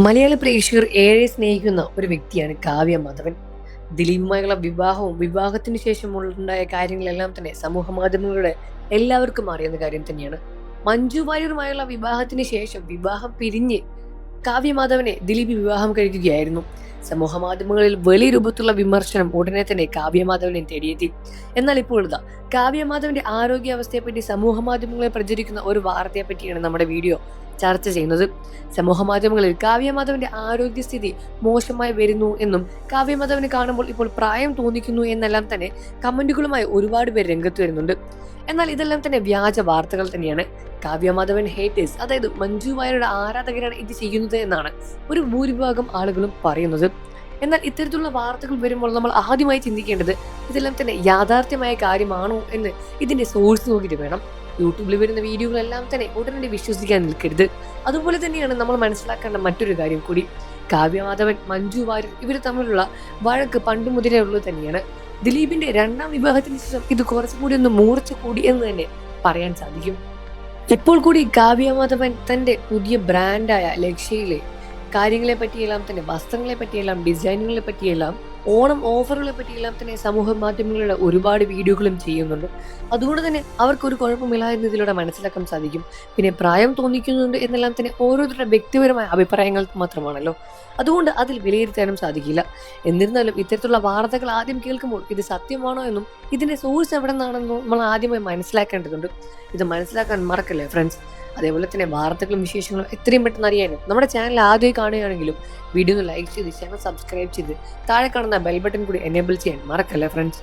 മലയാള പ്രേക്ഷകർ ഏറെ സ്നേഹിക്കുന്ന ഒരു വ്യക്തിയാണ് കാവ്യ മാധവൻ. ദിലീപുമായുള്ള വിവാഹത്തിന് ശേഷം ഉണ്ടായ കാര്യങ്ങളെല്ലാം തന്നെ സമൂഹ മാധ്യമങ്ങളുടെ എല്ലാവർക്കും അറിയുന്ന കാര്യം തന്നെയാണ്. മഞ്ജു വാര്യരുമായുള്ള വിവാഹത്തിന് ശേഷം വിവാഹം പിരിഞ്ഞ് കാവ്യ മാധവനെ ദിലീപ് വിവാഹം കഴിക്കുകയായിരുന്നു. സമൂഹ മാധ്യമങ്ങളിൽ വലിയ രൂപത്തിലുള്ള വിമർശനം ഉടനെ തന്നെ കാവ്യ മാധവനെ തേടിയെത്തി. എന്നാൽ ഇപ്പോൾ ഇതാ കാവ്യ മാധവന്റെ ആരോഗ്യാവസ്ഥയെപ്പറ്റി സമൂഹ മാധ്യമങ്ങളിൽ പ്രചരിക്കുന്ന ഒരു വാർത്തയെ പറ്റിയാണ് നമ്മുടെ വീഡിയോ ചർച്ച ചെയ്യുന്നത്. സമൂഹ മാധ്യമങ്ങളിൽ കാവ്യ മാധവന്റെ ആരോഗ്യസ്ഥിതി മോശമായി വരുന്നു എന്നും കാവ്യ മാധവനെ കാണുമ്പോൾ ഇപ്പോൾ പ്രായം തോന്നിക്കുന്നു എന്നെല്ലാം തന്നെ കമന്റുകളുമായി ഒരുപാട് പേർ രംഗത്ത് വരുന്നുണ്ട്. എന്നാൽ ഇതെല്ലാം തന്നെ വ്യാജ വാർത്തകൾ തന്നെയാണ്. കാവ്യ മാധവൻ ഹേറ്റേഴ്സ്, അതായത് മഞ്ജു വാര്യരുടെ ആരാധകരാണ് ഇത് ചെയ്യുന്നത് എന്നാണ് ഒരു ഭൂരിഭാഗം ആളുകളും പറയുന്നത്. എന്നാൽ ഇത്തരത്തിലുള്ള വാർത്തകൾ വരുമ്പോൾ നമ്മൾ ആദ്യമായി ചിന്തിക്കേണ്ടത് ഇതെല്ലാം തന്നെ യാഥാർത്ഥ്യമായ കാര്യമാണോ എന്ന് ഇതിന്റെ സോഴ്സ് നോക്കിയിട്ട് വേണം. യൂട്യൂബിൽ വരുന്ന വീഡിയോകളെല്ലാം തന്നെ ഉടനടി വിശ്വസിക്കാൻ നിൽക്കരുത്. അതുപോലെ തന്നെയാണ് നമ്മൾ മനസ്സിലാക്കേണ്ട മറ്റൊരു കാര്യം കൂടി. കാവ്യ മാധവൻ, മഞ്ജു വാര്യർ ഇവർ തമ്മിലുള്ള വഴക്ക് പണ്ട് മുതലേ ഉള്ളത് തന്നെയാണ്. ദിലീപിന്റെ രണ്ടാം വിവാഹത്തിന് ശേഷം ഇത് കുറച്ചുകൂടി ഒന്ന് മൂർച്ച കൂടി എന്ന് തന്നെ പറയാൻ സാധിക്കും. ഇപ്പോൾ കൂടി കാവ്യ മാധവൻ തന്റെ പുതിയ ബ്രാൻഡായ ലക്ഷ്യയിലെ കാര്യങ്ങളെ പറ്റിയെല്ലാം തന്നെ, വസ്ത്രങ്ങളെ പറ്റിയെല്ലാം, ഡിസൈനുകളെ പറ്റിയെല്ലാം, ഓണം ഓഫറുകളെ പറ്റിയെല്ലാം തന്നെ സമൂഹ മാധ്യമങ്ങളിലൂടെ ഒരുപാട് വീഡിയോകളും ചെയ്യുന്നുണ്ട്. അതുകൊണ്ട് തന്നെ അവർക്കൊരു കുഴപ്പമില്ല എന്ന് ഇതിലൂടെ മനസ്സിലാക്കാൻ സാധിക്കും. പിന്നെ പ്രായം തോന്നിക്കുന്നുണ്ട് എന്നെല്ലാം തന്നെ ഓരോരുത്തരുടെ വ്യക്തിപരമായ അഭിപ്രായങ്ങൾ മാത്രമാണല്ലോ. അതുകൊണ്ട് അതിൽ വിലയിരുത്താനും സാധിക്കില്ല. എന്നിരുന്നാലും ഇത്തരത്തിലുള്ള വാർത്തകൾ ആദ്യം കേൾക്കുമ്പോൾ ഇത് സത്യമാണോ എന്നും ഇതിന്റെ സോഴ്സ് എവിടെ നിന്നാണെന്നും നമ്മൾ ആദ്യമായി മനസ്സിലാക്കേണ്ടതുണ്ട്. ഇത് മനസ്സിലാക്കാൻ മറക്കല്ലേ ഫ്രണ്ട്സ്. അതേപോലെ തന്നെ വാർത്തകളും വിശേഷങ്ങളും എത്രയും പെട്ടെന്ന് അറിയാനും നമ്മുടെ ചാനൽ ആദ്യമായി കാണുകയാണെങ്കിലും വീഡിയോ ഒന്ന് ലൈക്ക് ചെയ്ത് ചാനൽ സബ്സ്ക്രൈബ് ചെയ്ത് താഴെ കാണുന്ന ബെൽ ബട്ടൺ കൂടി എനേബിൾ ചെയ്യാൻ മറക്കല്ലേ ഫ്രണ്ട്സ്.